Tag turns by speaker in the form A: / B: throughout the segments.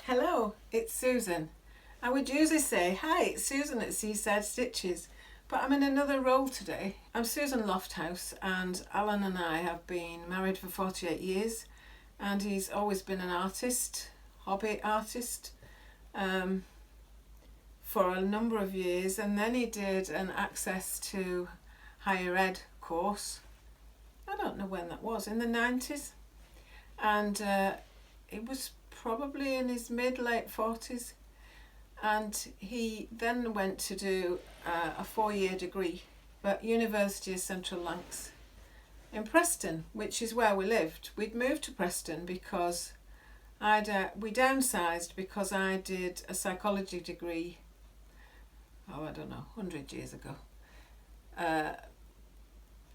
A: Hello, it's Susan. I would usually say, hi, it's Susan at Seaside Stitches, but I'm in another role today. I'm Susan Lofthouse, and Alan and I have been married for 48 years, and he's always been an artist, hobby artist, for a number of years, and then he did an access to higher ed course. I don't know when that was, in the 90s, and it was probably in his mid-late 40s, and he then went to do a 4-year degree at University of Central Lancs in Preston, which is where we lived. We'd moved to Preston because we downsized because I did a psychology degree, I don't know, 100 years ago,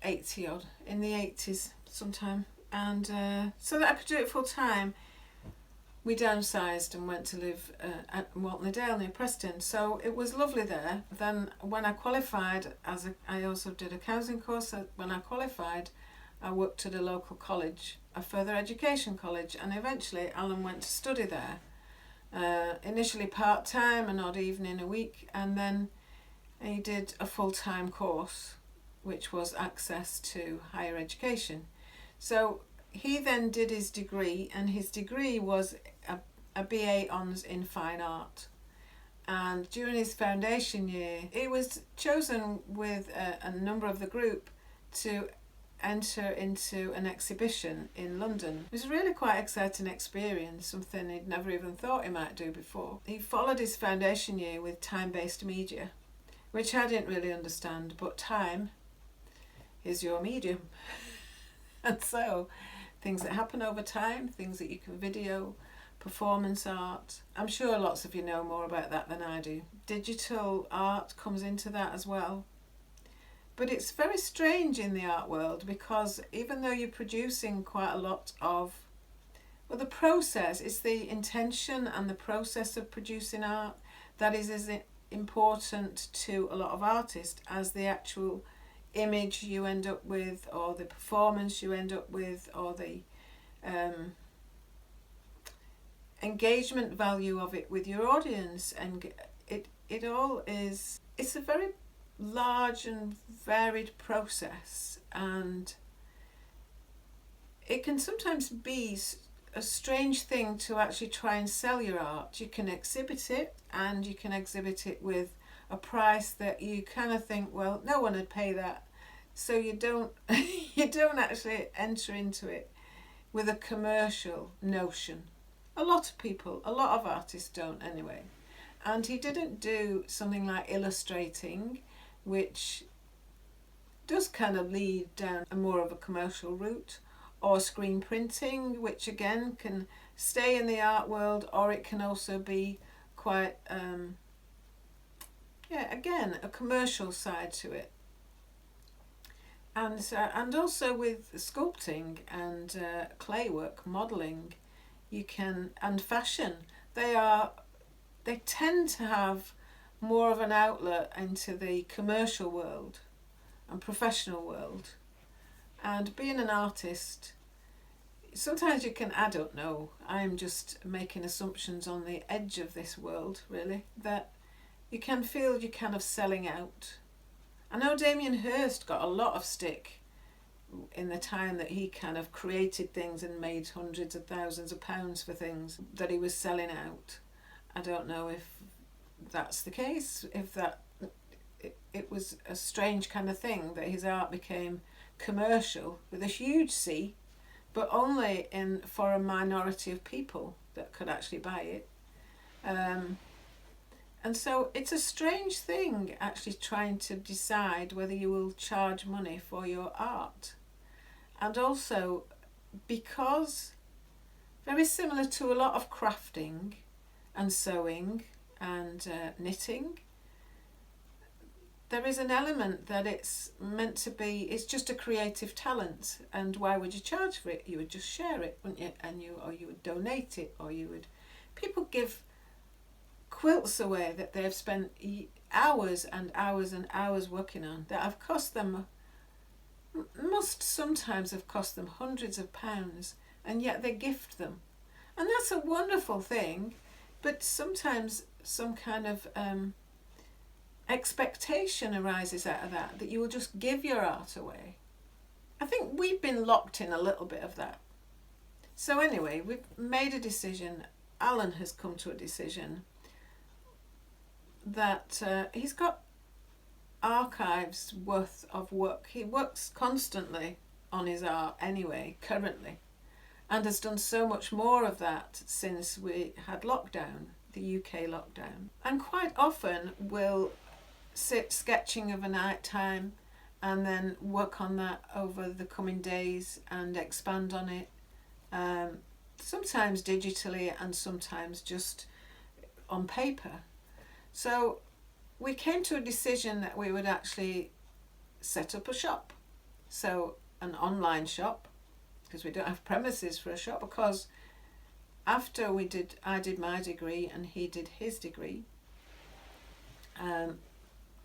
A: 80 odd, in the 80s sometime, and so that I could do it full time, we downsized and went to live at Walton-le-Dale near Preston. So it was lovely there. Then when I qualified, I also did a counselling course. When I qualified, I worked at a local college, a further education college, and eventually Alan went to study there. Initially part-time, an odd evening a week, and then he did a full-time course, which was access to higher education. So he then did his degree, and his degree was a BA Honours in Fine Art. And during his foundation year, he was chosen with a number of the group to enter into an exhibition in London. It was a really quite exciting experience, something he'd never even thought he might do before. He followed his foundation year with time-based media, which I didn't really understand, but time is your medium. And so things that happen over time, things that you can video, performance art. I'm sure lots of you know more about that than I do. Digital art comes into that as well. But it's very strange in the art world, because even though you're producing quite a lot of, well, the process, it's the intention and the process of producing art that is as important to a lot of artists as the actual image you end up with, or the performance you end up with, or the engagement value of it with your audience. And it all is, it's a very large and varied process, and it can sometimes be a strange thing to actually try and sell your art. You can exhibit it, and you can exhibit it with a price that you kind of think, well, no one would pay that, so you don't you don't actually enter into it with a commercial notion. A lot of artists don't anyway. And he didn't do something like illustrating, which does kind of lead down a more of a commercial route, or screen printing, which again can stay in the art world, or it can also be quite again, a commercial side to it. And also with sculpting and clay work, modelling, you can, and fashion, they tend to have more of an outlet into the commercial world and professional world. And being an artist, sometimes you can, I don't know, I'm just making assumptions on the edge of this world, really, that you can feel you're kind of selling out. I know Damien Hirst got a lot of stick in the time that he kind of created things and made hundreds of thousands of pounds for things that he was selling out. I don't know if that's the case, if that it was a strange kind of thing that his art became commercial with a huge C, but only for a minority of people that could actually buy it. And so it's a strange thing actually trying to decide whether you will charge money for your art. And also, because very similar to a lot of crafting and sewing and knitting, there is an element that it's meant to be, it's just a creative talent, and why would you charge for it? You would just share it, wouldn't you? Or you would donate it, or people give quilts away that they've spent hours and hours and hours working on, that have cost them, must sometimes have cost them hundreds of pounds, and yet they gift them. And that's a wonderful thing. But sometimes some kind of expectation arises out of that, that you will just give your art away. I think we've been locked in a little bit of that. So anyway, we've made a decision. Alan has come to a decision that he's got archives worth of work. He works constantly on his art anyway, currently, and has done so much more of that since we had lockdown, the UK lockdown. And quite often will sit sketching of a night time and then work on that over the coming days and expand on it, sometimes digitally and sometimes just on paper. So we came to a decision that we would actually set up a shop, so an online shop, because we don't have premises for a shop, because after I did my degree and he did his degree,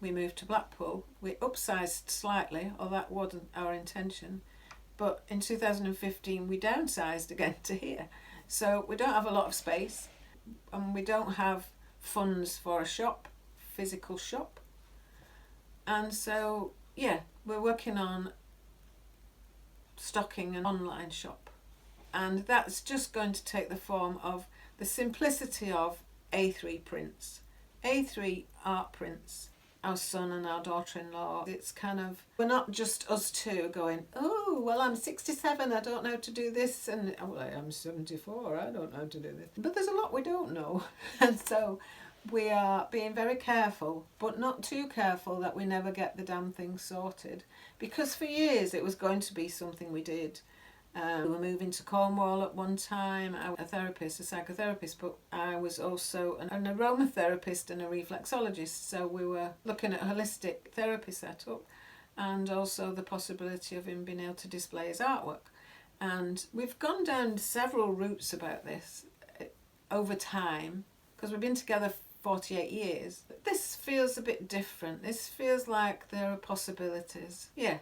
A: we moved to Blackpool. We upsized slightly, or that wasn't our intention, but in 2015 we downsized again to here. So we don't have a lot of space, and we don't have funds for a shop, physical shop. And so, yeah, we're working on stocking an online shop. And that's just going to take the form of the simplicity of A3 prints, A3 art prints. Our son and our daughter-in-law, it's kind of, we're not just us two going, oh, well, I'm 67, I don't know how to do this, and well, I'm 74, I don't know how to do this. But there's a lot we don't know. And so we are being very careful, but not too careful that we never get the damn thing sorted. Because for years it was going to be something we did. We were moving to Cornwall at one time. I was a therapist, a psychotherapist, but I was also an aromatherapist and a reflexologist. So we were looking at a holistic therapy setup and also the possibility of him being able to display his artwork. And we've gone down several routes about this over time, because we've been together 48 years. This feels a bit different. This feels like there are possibilities. Yeah.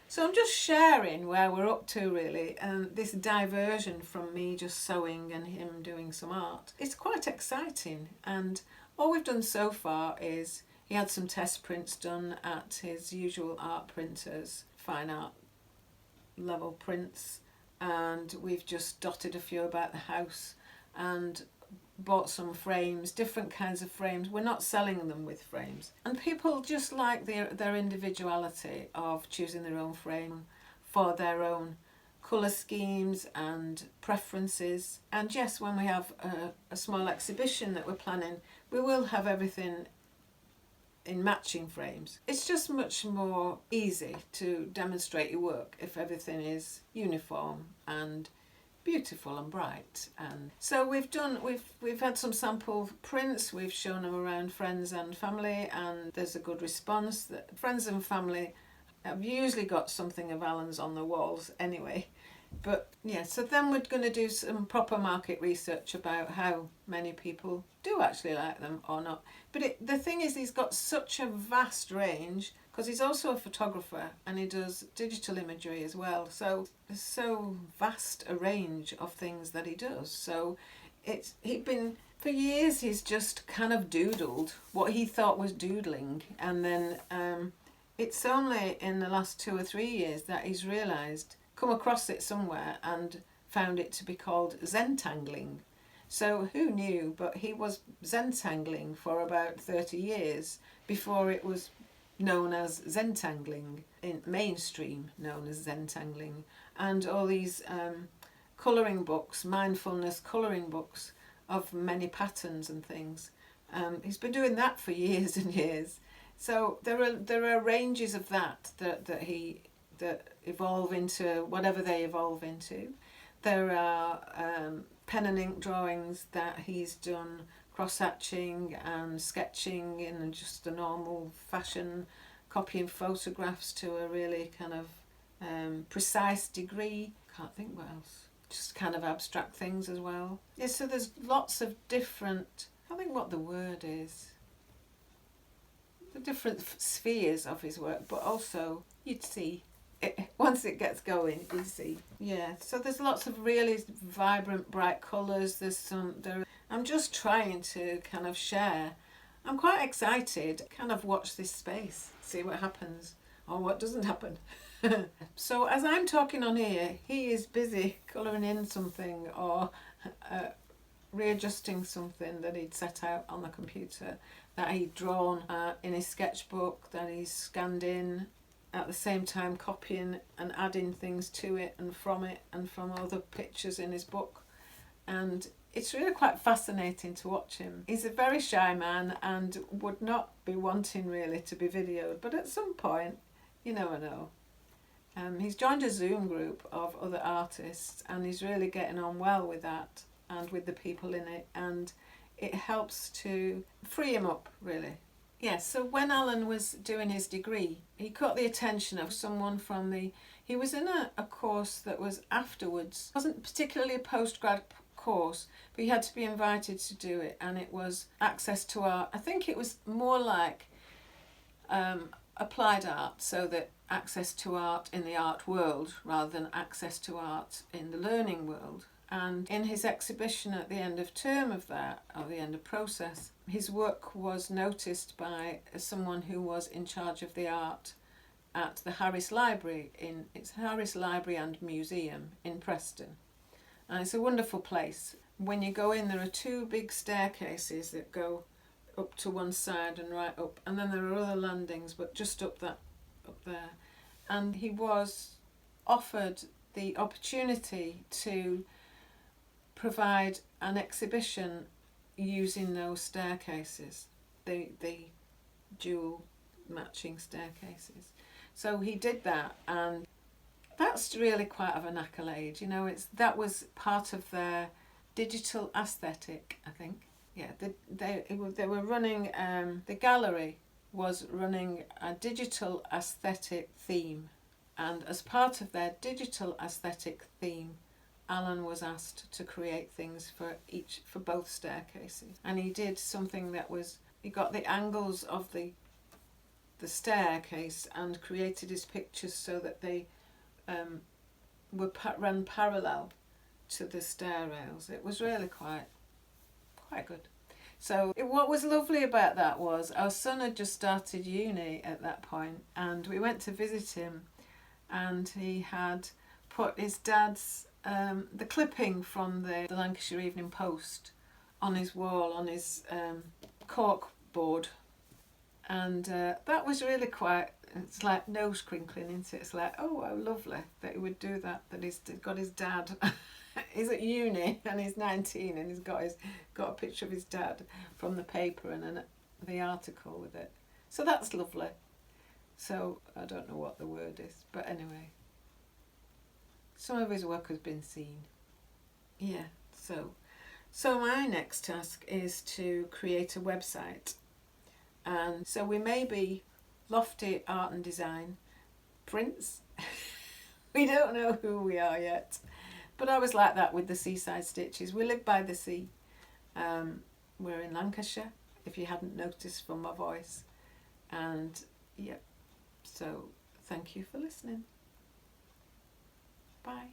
A: So I'm just sharing where we're up to, really, and this diversion from me just sewing and him doing some art. It's quite exciting, and all we've done so far is he had some test prints done at his usual art printers, fine art level prints, and we've just dotted a few about the house and bought some frames, different kinds of frames. We're not selling them with frames. And people just like their individuality of choosing their own frame for their own colour schemes and preferences. And yes, when we have a small exhibition that we're planning, we will have everything in matching frames. It's just much more easy to demonstrate your work if everything is uniform and beautiful and bright. And so we've had some sample prints, we've shown them around friends and family, and there's a good response. That friends and family have usually got something of Alan's on the walls anyway. But yeah, so then we're going to do some proper market research about how many people do actually like them or not. But the thing is, he's got such a vast range, because he's also a photographer and he does digital imagery as well. So there's so vast a range of things that he does. So for years he's just kind of doodled what he thought was doodling, and then it's only in the last 2 or 3 years that he's realised, come across it somewhere and found it to be called Zentangling. So who knew, but he was Zentangling for about 30 years before it was known as Zentangling, in mainstream known as Zentangling. And all these colouring books, mindfulness colouring books of many patterns and things. He's been doing that for years and years. So there are ranges of that evolve into whatever they evolve into. There are pen and ink drawings that he's done, cross-hatching and sketching in just a normal fashion, copying photographs to a really kind of precise degree. Can't think what else. Just kind of abstract things as well. Yeah, so there's lots of different, I think what the word is, the different spheres of his work, but also you'd see once it gets going, you see. Yeah, so there's lots of really vibrant, bright colours. I'm just trying to kind of share. I'm quite excited. Kind of watch this space, see what happens or what doesn't happen. So as I'm talking on here, he is busy colouring in something or readjusting something that he'd set out on the computer, that he'd drawn in his sketchbook, that he's scanned in, at the same time copying and adding things to it and from other pictures in his book. And it's really quite fascinating to watch him. He's a very shy man and would not be wanting really to be videoed, but at some point, you never know. He's joined a Zoom group of other artists and he's really getting on well with that and with the people in it, and it helps to free him up really. Yes, so when Alan was doing his degree, he caught the attention of someone he was in a course that was afterwards. It wasn't particularly a postgrad course, but he had to be invited to do it, and it was access to art. I think it was more like applied art, so that access to art in the art world rather than access to art in the learning world. And in his exhibition at the end of term of that, or the end of process, his work was noticed by someone who was in charge of the art at the Harris Library. It's Harris Library and Museum in Preston. And it's a wonderful place. When you go in, there are two big staircases that go up to one side and right up, and then there are other landings, but just up there. And he was offered the opportunity to provide an exhibition using those staircases, the dual matching staircases. So he did that, and that's really quite of an accolade. You know, that was part of their digital aesthetic, I think. Yeah, they were running, the gallery was running a digital aesthetic theme, and as part of their digital aesthetic theme, Alan was asked to create things for both staircases, and he did something that was, he got the angles of the staircase and created his pictures so that they ran parallel to the stair rails. It was really quite good. So what was lovely about that was our son had just started uni at that point, and we went to visit him, and he had put his dad's the clipping from the Lancashire Evening Post on his wall, on his cork board, and that was really quite, it's like nose crinkling, isn't it? It's like, oh, how lovely that he would do that, that he's got his dad he's at uni and he's 19 and he's got a picture of his dad from the paper and the article with it. So that's lovely. So I don't know what the word is, but anyway, some of his work has been seen. Yeah, so my next task is to create a website. And so we may be Lofty Art and Design Prince. We don't know who we are yet. But I was like that with the Seaside Stitches. We live by the sea. We're in Lancashire, if you hadn't noticed from my voice. And yeah, so thank you for listening. Bye.